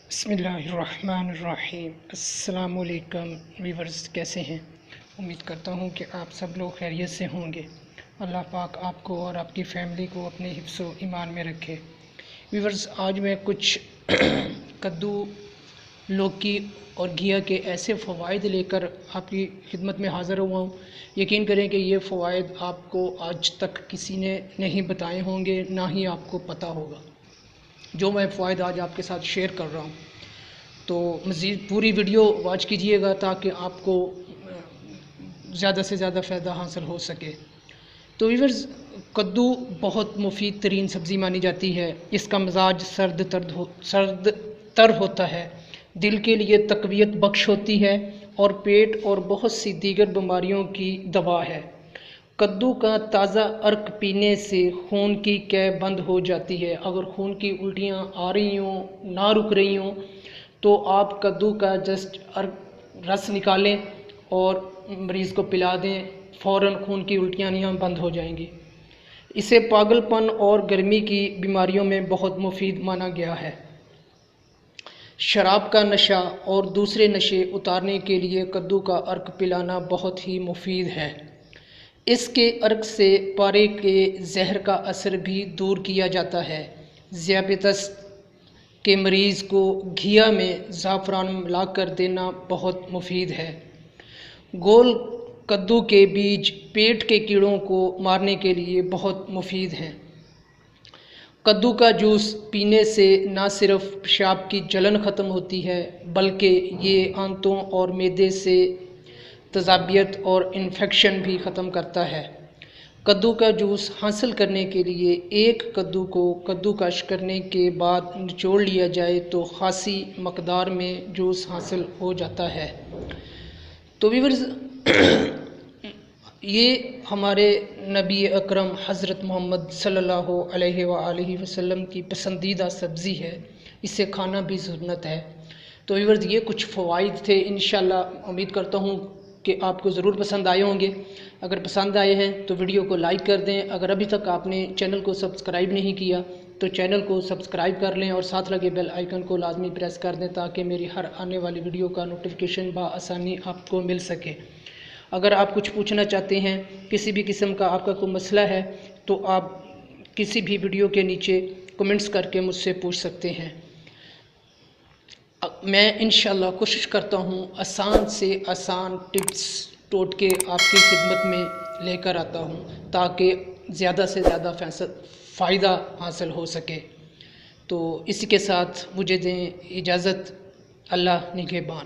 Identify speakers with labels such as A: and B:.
A: بسم اللہ الرحمن الرحیم۔ السلام علیکم ویورز، کیسے ہیں؟ امید کرتا ہوں کہ آپ سب لوگ خیریت سے ہوں گے۔ اللہ پاک آپ کو اور آپ کی فیملی کو اپنے حفظ و ایمان میں رکھے۔ ویورز، آج میں کچھ کدو، لوکی اور گھیا کے ایسے فوائد لے کر آپ کی خدمت میں حاضر ہوا ہوں۔ یقین کریں کہ یہ فوائد آپ کو آج تک کسی نے نہیں بتائے ہوں گے، نہ ہی آپ کو پتہ ہوگا جو میں فوائد آج آپ کے ساتھ شیئر کر رہا ہوں۔ تو مزید پوری ویڈیو واچ کیجئے گا تاکہ آپ کو زیادہ سے زیادہ فائدہ حاصل ہو سکے۔ تو ویورز، کدو بہت مفید ترین سبزی مانی جاتی ہے۔ اس کا مزاج سرد تر ہوتا ہے، دل کے لیے تقویت بخش ہوتی ہے اور پیٹ اور بہت سی دیگر بیماریوں کی دوا ہے۔ کدو کا تازہ عرق پینے سے خون کی کیے بند ہو جاتی ہے۔ اگر خون کی الٹیاں آ رہی ہوں، نہ رک رہی ہوں، تو آپ کدو کا جسٹ رس نکالیں اور مریض کو پلا دیں، فوراً خون کی الٹیاں یہاں بند ہو جائیں گی۔ اسے پاگل پن اور گرمی کی بیماریوں میں بہت مفید مانا گیا ہے۔ شراب کا نشہ اور دوسرے نشے اتارنے کے لیے کدو کا عرق پلانا بہت ہی مفید ہے۔ اس کے عرق سے پارے کے زہر کا اثر بھی دور کیا جاتا ہے۔ ذیابیطس کے مریض کو گھیا میں زعفران ملا کر دینا بہت مفید ہے۔ گول کدو کے بیج پیٹ کے کیڑوں کو مارنے کے لیے بہت مفید ہیں۔ کدو کا جوس پینے سے نہ صرف پیشاب کی جلن ختم ہوتی ہے بلکہ یہ آنتوں اور معدے سے تیزابیت اور انفیکشن بھی ختم کرتا ہے۔ کدو کا جوس حاصل کرنے کے لیے ایک کدو کو کدوکش کرنے کے بعد نچوڑ لیا جائے تو خاصی مقدار میں جوس حاصل ہو جاتا ہے۔ تو ویورز، یہ ہمارے نبی اکرم حضرت محمد صلی اللہ علیہ وآلہ وسلم کی پسندیدہ سبزی ہے، اسے کھانا بھی سنت ہے۔ تو ویورز، یہ کچھ فوائد تھے، انشاءاللہ امید کرتا ہوں کہ آپ کو ضرور پسند آئے ہوں گے۔ اگر پسند آئے ہیں تو ویڈیو کو لائک کر دیں۔ اگر ابھی تک آپ نے چینل کو سبسکرائب نہیں کیا تو چینل کو سبسکرائب کر لیں اور ساتھ لگے بیل آئیکن کو لازمی پریس کر دیں تاکہ میری ہر آنے والی ویڈیو کا نوٹیفیکیشن بآسانی آپ کو مل سکے۔ اگر آپ کچھ پوچھنا چاہتے ہیں، کسی بھی قسم کا آپ کا کوئی مسئلہ ہے، تو آپ کسی بھی ویڈیو کے نیچے کمنٹس کر کے مجھ سے پوچھ سکتے ہیں۔ میں انشاءاللہ کوشش کرتا ہوں آسان سے آسان ٹپس ٹوٹکے آپ کی خدمت میں لے کر آتا ہوں تاکہ زیادہ سے زیادہ فائدہ حاصل ہو سکے۔ تو اسی کے ساتھ مجھے دیں اجازت۔ اللہ نگہبان۔